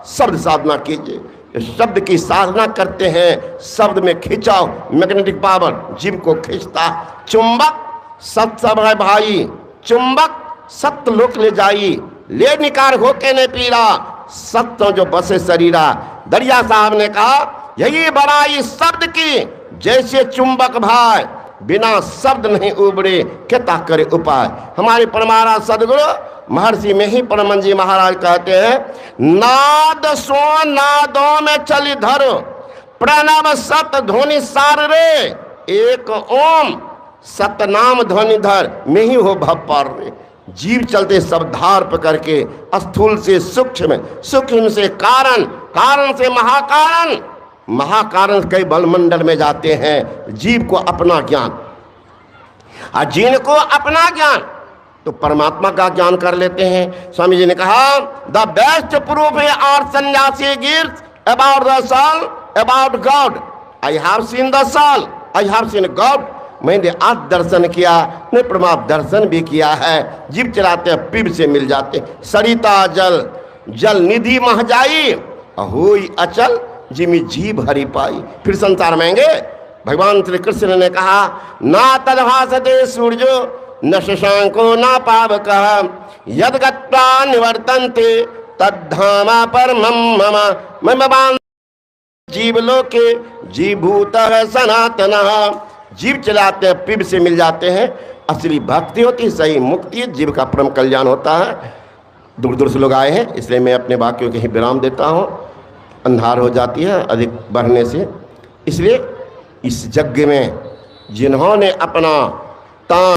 शब्द साधना कीजिए, शब्द की साधना करते हैं। शब्द में खिंचाओ, मैग्नेटिक पावर जीव को खींचता। चुंबक सत्सव है भाई, चुंबक सत्य लोक ले जाई, ले निकार हो के ने पीरा, सत्य जो बसे शरीरा। दरिया साहब ने कहा, यही बड़ाई शब्द की, जैसे चुंबक भाई बिना शब्द नहीं उबरे, क्या करे उपाय। हमारे परमारा सदगुरु महर्षि में ही परमन जी महाराज कहते हैं, नाद सो नादों में चली धर, प्रणव सत ध्वनि सार रे, एक ओम सतनाम ध्वनि धर, में ही हो भव पार रे। जीव चलते सब धार पकड़ के, स्थूल से सूक्ष्म, सूक्ष्म से कारण, कारण से महाकारण, महाकारण कई बलमंडल में जाते हैं। जीव को अपना ज्ञान और जिनको अपना ज्ञान, तो परमात्मा का ज्ञान कर लेते हैं। स्वामी जी ने कहा, the best proof are sannyasi gives about the soul, about God. I have seen the soul, I have seen God. मैंने आज दर्शन किया, ने परमात्मा दर्शन भी किया है। जीव चलाते हैं, पीब से मिल जाते। सरिता जल, जल निधि मह जाई, होई अचल जिमी जीव हरि पाई। फिर संसार महंगे। भगवान श्री कृष्ण ने कहा, ना तद्भासते सूर्यो न शशांको न पावकः, यद गत्वा निवर्तन्ते तद्धामा परमं मम। मम जीवलोके जीवभूतः सनातनः। जीव चलाते हैं, पीब से मिल जाते हैं। असली भक्ति होती है, सही मुक्ति, जीव का परम कल्याण होता है। दूर दूर से लोग आए हैं, इसलिए मैं अपने वाक्यों के ही विराम देता हूँ। अंधार हो जाती है अधिक बढ़ने से, इसलिए इस यज्ञ में जिन्होंने अपना तान